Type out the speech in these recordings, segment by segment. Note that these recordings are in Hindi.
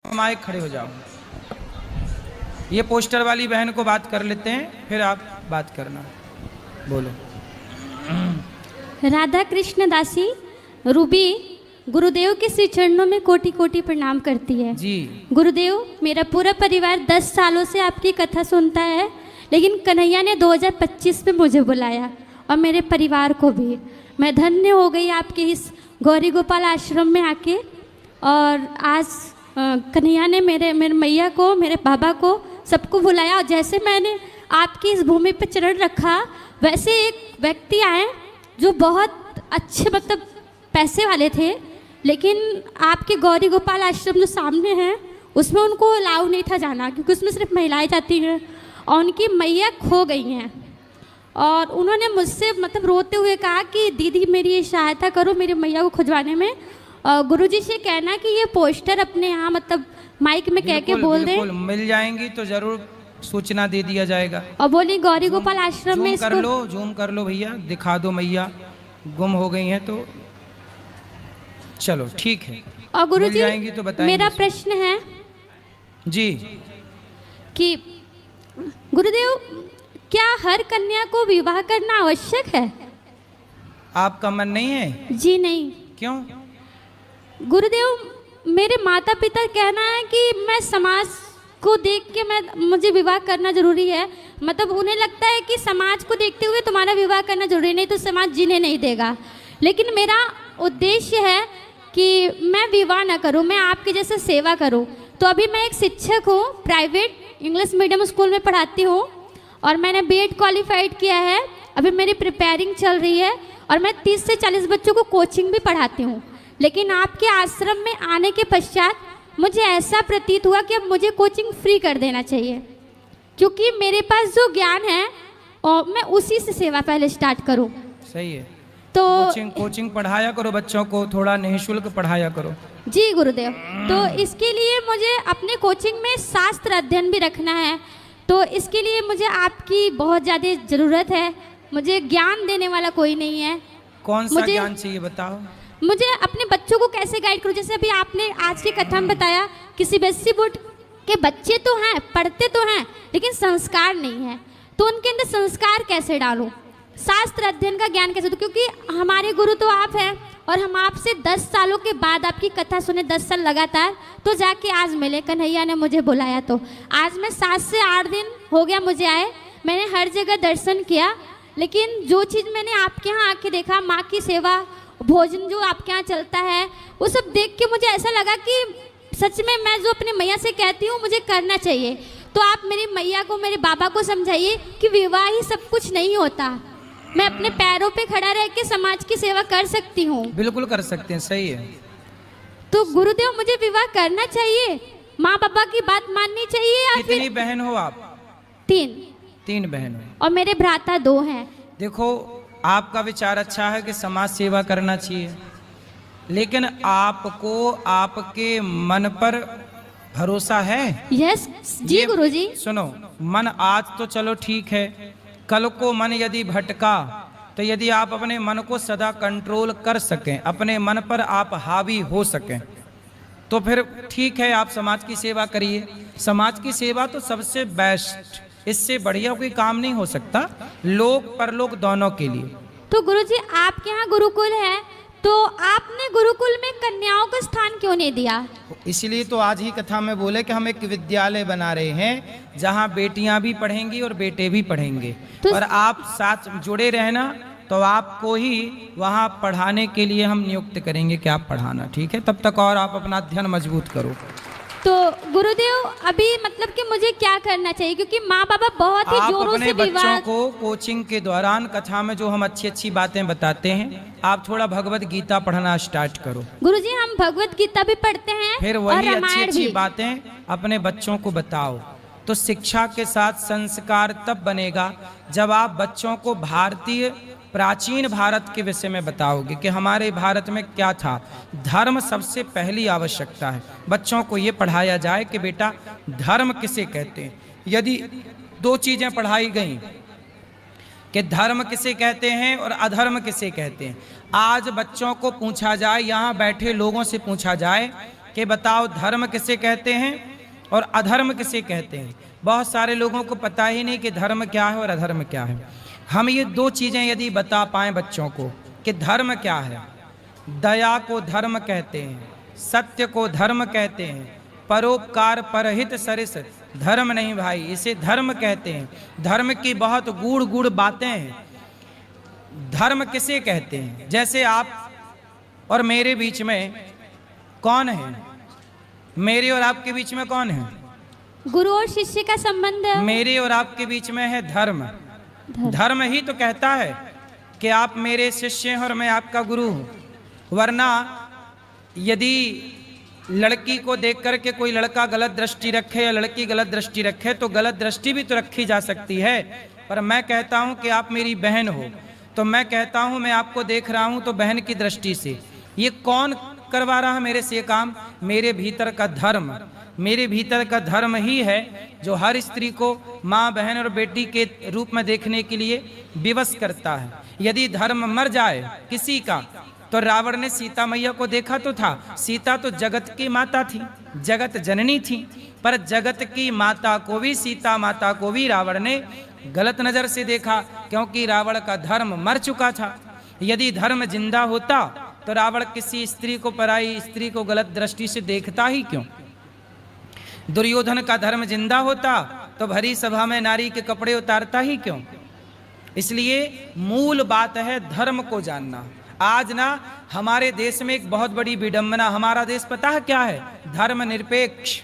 माइक खड़े हो जाओ। ये पोस्टर वाली बहन को बात कर लेते हैं, फिर आप बात करना। बोलो। राधा कृष्ण दासी रूबी गुरुदेव के श्री चरणों में कोटि कोटि प्रणाम करती है। जी गुरुदेव, मेरा पूरा परिवार 10 सालों से आपकी कथा सुनता है, लेकिन कन्हैया ने 2025 में मुझे बुलाया और मेरे परिवार को भी। मैं धन्य हो गई आपके इस गौरी गोपाल आश्रम में आके। और आज कन्हैया ने मेरे मैया को, मेरे बाबा को, सबको बुलाया। और जैसे मैंने आपकी इस भूमि पर चरण रखा, वैसे एक व्यक्ति आए जो बहुत अच्छे, मतलब पैसे वाले थे, लेकिन आपके गौरी गोपाल आश्रम जो सामने है उसमें उनको अलाउ नहीं था जाना, क्योंकि उसमें सिर्फ महिलाएं जाती हैं और उनकी मैया खो गई हैं। और उन्होंने मुझसे मतलब रोते हुए कहा कि दीदी मेरी ये सहायता करो मेरी मैया को खुजवाने में। गुरुजी से कहना कि ये पोस्टर अपने यहाँ मतलब माइक में कह के बोल दें, मिल जाएंगी तो जरूर सूचना दे दिया जाएगा। और बोली गौरी गोपाल आश्रम में कर लो, जूम कर लो भैया, दिखा दो मैया गुम हो गई हैं तो। चलो ठीक है। और गुरुजी जाएंगी तो बताएंगे। मेरा प्रश्न है जी कि गुरुदेव, क्या हर कन्या को विवाह करना आवश्यक है? आपका मन नहीं है? जी नहीं। क्यों? गुरुदेव, मेरे माता पिता कहना है कि मैं समाज को देख के मुझे विवाह करना जरूरी है। मतलब उन्हें लगता है कि समाज को देखते हुए तुम्हारा विवाह करना जरूरी, नहीं तो समाज जीने नहीं देगा। लेकिन मेरा उद्देश्य है कि मैं विवाह ना करूं, मैं आपके जैसे सेवा करूं। तो अभी मैं एक शिक्षक हूं, प्राइवेट इंग्लिश मीडियम स्कूल में पढ़ाती हूं और मैंने बीएड क्वालिफाइड किया है। अभी मेरी प्रिपेयरिंग चल रही है और मैं 30 से 40 बच्चों को कोचिंग भी पढ़ाती हूँ। लेकिन आपके आश्रम में आने के पश्चात मुझे ऐसा प्रतीत हुआ कि अब मुझे कोचिंग फ्री कर देना चाहिए, क्योंकि मेरे पास जो ज्ञान है और मैं उसी से सेवा पहले स्टार्ट करूँ। सही है। तो कोचिंग पढ़ाया करो, बच्चों को थोड़ा निःशुल्क पढ़ाया करो। जी गुरुदेव। तो इसके लिए मुझे अपने कोचिंग में शास्त्र अध्ययन भी रखना है, तो इसके लिए मुझे आपकी बहुत ज़्यादा ज़रूरत है। मुझे ज्ञान देने वाला कोई नहीं है। कौन सा ज्ञान चाहिए बताओ? मुझे अपने बच्चों को कैसे गाइड करूं? जैसे अभी आपने आज की कथा में बताया कि सीबीएसई बोर्ड के बच्चे तो हैं, पढ़ते तो हैं, लेकिन संस्कार नहीं है। तो उनके अंदर संस्कार कैसे डालूं? शास्त्र अध्ययन का ज्ञान कैसे दूं? क्योंकि हमारे गुरु तो आप हैं और हम आपसे 10 सालों के बाद आपकी कथा सुने, 10 साल लगातार, तो जाके आज मिले। कन्हैया ने मुझे बुलाया, तो आज मैं 7 से 8 दिन हो गया मुझे आए। मैंने हर जगह दर्शन किया, लेकिन जो चीज़ मैंने आपके यहाँ आके देखा, माँ की सेवा, भोजन जो आपके यहाँ चलता है, वो सब देख के मुझे ऐसा लगा कि सच में मैं जो अपनी मैया से कहती हूँ मुझे करना चाहिए। तो आप मेरी मैया को, मेरे बाबा को समझाइए कि विवाह ही सब कुछ नहीं होता। मैं अपने पैरों पे खड़ा रह के समाज की सेवा कर सकती हूँ। बिल्कुल कर सकते हैं, सही है। तो गुरुदेव, मुझे विवाह करना चाहिए, माँ बाबा की बात माननी चाहिए या कितनी फिर? बहन हो आप? 3 बहन हो। और मेरे भ्राता 2 हैं। देखो, आपका विचार अच्छा है कि समाज सेवा करना चाहिए, लेकिन आपको आपके मन पर भरोसा है? यस जी गुरुजी। सुनो, मन आज तो चलो ठीक है, कल को मन यदि भटका तो यदि आप अपने मन को सदा कंट्रोल कर सकें, अपने मन पर आप हावी हो सकें, तो फिर ठीक है, आप समाज की सेवा करिए। समाज की सेवा तो सबसे बेस्ट, इससे बढ़िया कोई काम नहीं हो सकता, लोक परलोक दोनों के लिए। तो गुरुजी, आपके यहाँ गुरुकुल है, तो आपने गुरुकुल में कन्याओं को स्थान क्यों नहीं दिया? इसलिए तो आज ही कथा में बोले कि हम एक विद्यालय बना रहे हैं जहाँ बेटियां भी पढ़ेंगी और बेटे भी पढ़ेंगे। तो और आप साथ जुड़े रहना, तो आपको ही वहाँ पढ़ाने के लिए हम नियुक्त करेंगे कि आप पढ़ाना, ठीक है? तब तक और आप अपना अध्ययन मजबूत करो। तो गुरुदेव, अभी मतलब कि मुझे क्या करना चाहिए? क्योंकि माँ बाबा बहुत ही जोरों से बच्चों को कोचिंग के दौरान कथा में जो हम अच्छी अच्छी बातें बताते हैं, आप थोड़ा भगवत गीता पढ़ना स्टार्ट करो। गुरुजी, हम भगवत गीता भी पढ़ते हैं, फिर वही अच्छी अच्छी बातें अपने बच्चों को बताओ। तो शिक्षा के साथ संस्कार तब बनेगा जब आप बच्चों को भारतीय, प्राचीन भारत के विषय में बताओगे कि हमारे भारत में क्या था। धर्म सबसे पहली आवश्यकता है। बच्चों को ये पढ़ाया जाए कि बेटा धर्म किसे कहते हैं। यदि 2 चीज़ें पढ़ाई गई कि धर्म किसे कहते हैं और अधर्म किसे कहते हैं, आज बच्चों को पूछा जाए, यहाँ बैठे लोगों से पूछा जाए कि बताओ धर्म किसे कहते हैं और अधर्म किसे कहते हैं। बहुत सारे लोगों को पता ही नहीं कि धर्म क्या है और अधर्म क्या है। हम ये दो चीज़ें यदि बता पाएँ बच्चों को कि धर्म क्या है, दया को धर्म कहते हैं, सत्य को धर्म कहते हैं, परोपकार परहित सरिस धर्म नहीं भाई, इसे धर्म कहते हैं। धर्म की बहुत गूढ़ गूढ़ बातें हैं। धर्म किसे कहते हैं? जैसे आप और मेरे बीच में कौन है? मेरे और आपके बीच में कौन है? गुरु और शिष्य का संबंध है। मेरे और आपके बीच में है धर्म। धर्म ही तो कहता है कि आप मेरे शिष्य हैं और मैं आपका गुरु हूँ। वरना यदि लड़की को देख करके कोई लड़का गलत दृष्टि रखे या लड़की गलत दृष्टि रखे तो गलत दृष्टि भी तो रखी जा सकती है। पर मैं कहता हूँ कि आप मेरी बहन हो, तो मैं कहता हूँ मैं आपको देख रहा हूँ तो बहन की दृष्टि से। ये कौन करवा रहा है मेरे से ये काम? मेरे भीतर का धर्म। मेरे भीतर का धर्म ही है जो हर स्त्री को माँ, बहन और बेटी के रूप में देखने के लिए विवश करता है। यदि धर्म मर जाए किसी का, तो रावण ने सीता मैया को देखा तो था। सीता तो जगत की माता थी, जगत जननी थी, पर जगत की माता को भी, सीता माता को भी रावण ने गलत नजर से देखा, क्योंकि रावण का धर्म मर चुका था। यदि धर्म जिंदा होता तो रावण किसी स्त्री को, पराई स्त्री को गलत दृष्टि से देखता ही क्यों? दुर्योधन का धर्म जिंदा होता तो भरी सभा में नारी के कपड़े उतारता ही क्यों? इसलिए मूल बात है धर्म को जानना। आज ना हमारे देश में एक बहुत बड़ी विडंबना, हमारा देश पता है क्या है? धर्म निरपेक्ष।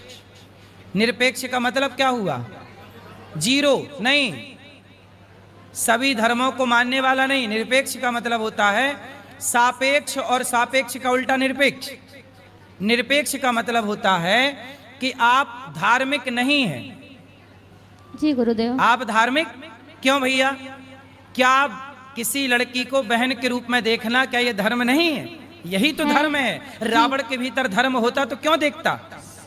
निरपेक्ष का मतलब क्या हुआ? जीरो नहीं, सभी धर्मों को मानने वाला नहीं। निरपेक्ष का मतलब होता है सापेक्ष, और सापेक्ष का उल्टा निरपेक्ष। निरपेक्ष का मतलब होता है कि आप धार्मिक नहीं हैं। जी गुरुदेव। आप धार्मिक क्यों भैया? क्या किसी लड़की को बहन के रूप में देखना क्या ये धर्म नहीं है? यही तो धर्म है। रावण के भीतर धर्म होता तो क्यों देखता?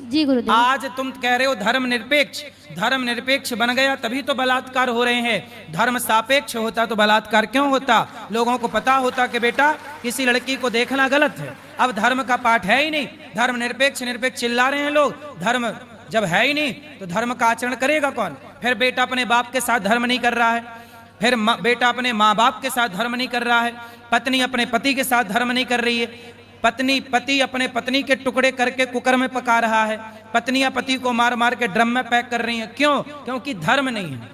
जी गुरुदेव। आज तुम कह रहे हो धर्म निरपेक्ष। धर्म निरपेक्ष बन गया तभी तो बलात्कार हो रहे हैं। धर्म सापेक्ष होता तो बलात्कार क्यों होता? लोगों को पता होता कि बेटा किसी लड़की को देखना गलत है। अब धर्म का पाठ है ही नहीं। धर्म निरपेक्ष निरपेक्ष चिल्ला रहे हैं लोग। धर्म जब है ही नहीं तो धर्म का आचरण करेगा कौन? फिर बेटा अपने बाप के साथ धर्म नहीं कर रहा है, फिर बेटा अपने माँ बाप के साथ धर्म नहीं कर रहा है, पत्नी अपने पति के साथ धर्म नहीं कर रही है, पति अपने पत्नी के टुकड़े करके कुकर में पका रहा है, पत्नियां पति को मार मार के ड्रम में पैक कर रही हैं। क्यों? क्योंकि धर्म नहीं है।